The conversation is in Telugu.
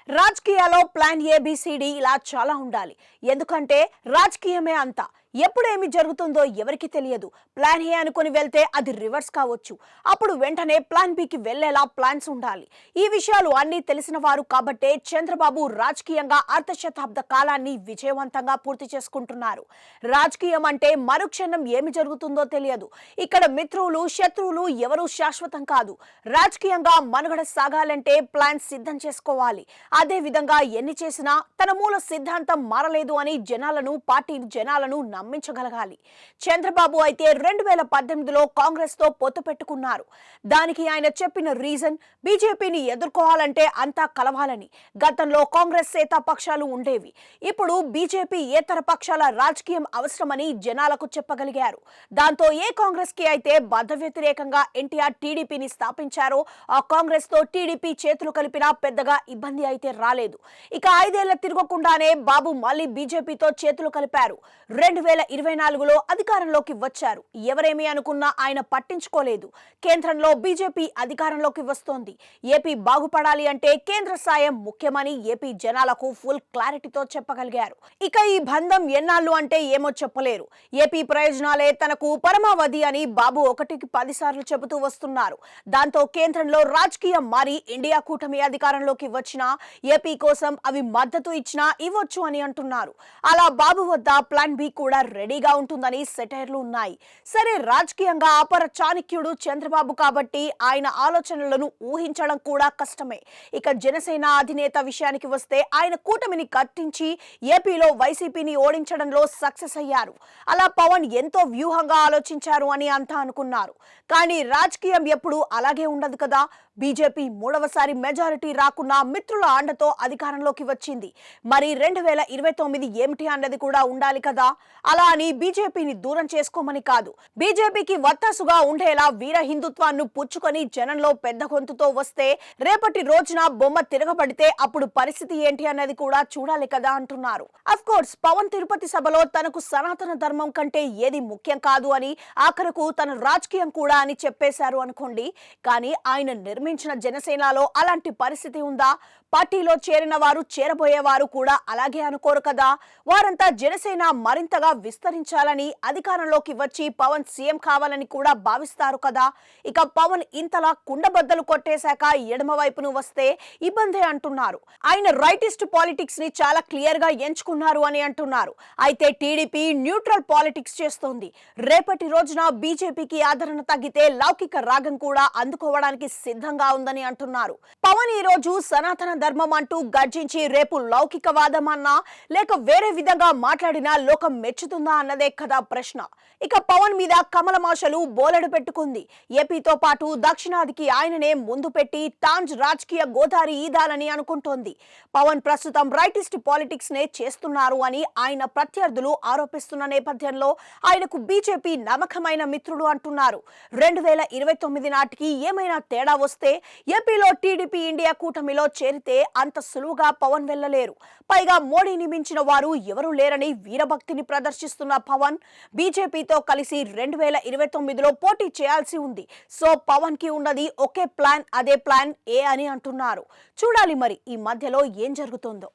రాజకీయాల్లో ప్లాన్ ఏబిసిడి ఇలా చాలా ఉండాలి. ఎందుకంటే రాజకీయమే అంతా. ఎప్పుడు ఏమి జరుగుతుందో ఎవరికి తెలియదు. ప్లాన్ ఏ అనుకుని వెళ్తే అది రివర్స్ కావచ్చు. అప్పుడు వెంటనే ప్లాన్ బికి వెళ్లేలా ప్లాన్స్ ఉండాలి. ఈ విషయాలు అన్నీ తెలిసిన వారు కాబట్టే చంద్రబాబు రాజకీయంగా అర్ధ శతాబ్ద కాలాన్ని విజయవంతంగా పూర్తి చేసుకుంటున్నారు. రాజకీయం అంటే మరుక్షణం ఏమి జరుగుతుందో తెలియదు. ఇక్కడ మిత్రులు శత్రువులు ఎవరూ శాశ్వతం కాదు. రాజకీయంగా మనుగడ సాగాలంటే ప్లాన్ సిద్ధం చేసుకోవాలి. అదే విధంగా ఎన్ని చేసినా తన మూల సిద్ధాంతం మారలేదు అని పార్టీ జనాలను నమ్మించగలగాలి. చంద్రబాబు అయితే 2018లో కాంగ్రెస్ తో పొత్తు పెట్టుకున్నారు. దానికి ఆయన చెప్పిన రీజన్ బీజేపీని ఎదుర్కోవాలంటే అంతా కలవాలని. గతంలో కాంగ్రెస్ సేతా పక్షాలు ఉండేవి. ఇప్పుడు బీజేపీ ఏతర పక్షాల రాజకీయం అవసరమని జనాలకు చెప్పగలిగారు. దాంతో ఏ కాంగ్రెస్ కి అయితే బద్ద వ్యతిరేకంగా ఎన్టీఆర్ టీడీపీని స్థాపించారో ఆ కాంగ్రెస్ తో టీడీపీ చేతులు కలిపినా పెద్దగా ఇబ్బంది అయితే రాలేదు. ఇక 5 ఏళ్ల తిరగకుండానే బాబు మళ్ళీ బీజేపీతో చేతులు కలిపారు. 2024లో అధికారంలోకి వచ్చారు. ఎవరేమి అనుకున్నా ఆయన పట్టించుకోలేదు. కేంద్రంలో బీజేపీ అధికారంలోకి వస్తోంది. ఏపీ బాగుపడాలి అంటే కేంద్ర సాయం ముఖ్యమని ఏపీ జనాలకు ఫుల్ క్లారిటీతో చెప్పగలిగారు. ఇక ఈ బంధం ఎన్నాళ్ళు అంటే ఏమో చెప్పలేరు. ఏపీ ప్రయోజనాలే తనకు పరమావధి అని బాబు 1కి 10 సార్లు చెబుతూ వస్తున్నారు. దాంతో కేంద్రంలో రాజకీయం మారి ఇండియా కూటమి అధికారంలోకి వచ్చినా ఏపీ కోసం అవి మద్దతు ఇచ్చినా ఇవ్వచ్చు అని అంటున్నారు. అలా బాబు వద్ద ప్లాన్ బి కూడా రెడీగా ఉంటుందని సెటైర్లు ఉన్నాయి. సరే, రాజకీయంగా అపర చాణక్యుడు చంద్రబాబు కాబట్టి ఆయన ఆలోచనలను ఊహించడం కూడా కష్టమే. ఇక జనసేన అధినేత విషయానికి వస్తే ఆయన కూటమిని కట్టించి ఏపీలో వైసీపీని ఓడించడంలో సక్సెస్ అయ్యారు. అలా పవన్ ఎంతో వ్యూహంగా ఆలోచించారు అని అంతా అనుకున్నారు. కానీ రాజకీయం ఎప్పుడు అలాగే ఉండదు కదా. బీజేపీ 3వసారి మెజారిటీ రాకున్నా మిత్రుల అండతో అధికారంలోకి వచ్చింది. మరి 2029 ఏమిటి అన్నది కూడా ఉండాలి కదా. అలా అని బీజేపీని దూరం చేసుకోమని కాదు. బీజేపీకి వత్తాసుగా ఉండేలా వీర హిందుత్వాన్ని పుచ్చుకొని జనంలో పెద్ద గొంతుతో వస్తే రేపటి రోజున బొమ్మ తిరగబడితే అప్పుడు పరిస్థితి ఏంటి అన్నది కూడా చూడాలి కదా అంటున్నారు. అఫ్ కోర్స్ పవన్ తిరుపతి సభలో తనకు సనాతన ధర్మం కంటే ఏది ముఖ్యం కాదు అని, ఆఖరకు తన రాజకీయం కూడా అని చెప్పేశారు అనుకోండి. కానీ ఆయన నిర్మించిన జనసేనలో అలాంటి పరిస్థితి ఉందా? పార్టీలో చేరిన వారు చేరబోయేవారు కూడా అలాగే అనుకోరు కదా. వారంతా జనసేన మరింతగా విస్తరించాలని, అధికారంలోకి వచ్చి పవన్ సీఎం కావాలని కూడా భావిస్తారు కదా. ఇక పవన్ ఇంతలా కుండబద్దలు కొట్టేశాక ఎడమ వైపును వస్తే ఇబ్బందే అంటున్నారు. ఆయన రైటిస్ట్ పాలిటిక్స్ ని చాలా క్లియర్ గా ఎంచుకున్నారు అని అంటున్నారు. అయితే టీడీపీ న్యూట్రల్ పాలిటిక్స్ చేస్తోంది. రేపటి రోజున బీజేపీకి ఆదరణ తగ్గితే లౌకిక రాగం కూడా అందుకోవడానికి సిద్ధంగా ఉందని అంటున్నారు. పవన్ ఈ రోజు సనాతన ధర్మం అంటూ గర్జించి రేపు లౌకికవాదం అన్నా లేక వేరే విధంగా మాట్లాడినా లోకం మెచ్చుతుందా అన్నదే కదా ప్రశ్న. ఇక పవన్ మీద కమలమాషలు బోలెడు పెట్టుకుంది. ఏపీతో పాటు దక్షిణాదికి ఆయననే ముందు పెట్టి తాంజ్ రాజకీయ గోదారి ఈదాలని అనుకుంటోంది. పవన్ ప్రస్తుతం రైటిస్ట్ పాలిటిక్స్ నే చేస్తున్నారు అని ఆయన ప్రత్యర్థులు ఆరోపిస్తున్న నేపథ్యంలో ఆయనకు బీజేపీ నమ్మకమైన మిత్రుడు అంటున్నారు. 2029 నాటికి ఏమైనా తేడా వస్తే ఏపీలో టీడీపీ ఇండియా కూటమిలో చేరితే అంత సులువుగా పవన్ వెళ్లలేరు. పైగా మోడీని మించిన వారు ఎవరూ లేరని వీరభక్తిని ప్రదర్శిస్తున్న పవన్ బీజేపీతో కలిసి 2029లో పోటీ చేయాల్సి ఉంది. సో పవన్ కి ఉన్నది ఒకే ప్లాన్, అదే ప్లాన్ ఏ అని అంటున్నారు. చూడాలి మరి ఈ మధ్యలో ఏం జరుగుతుందో.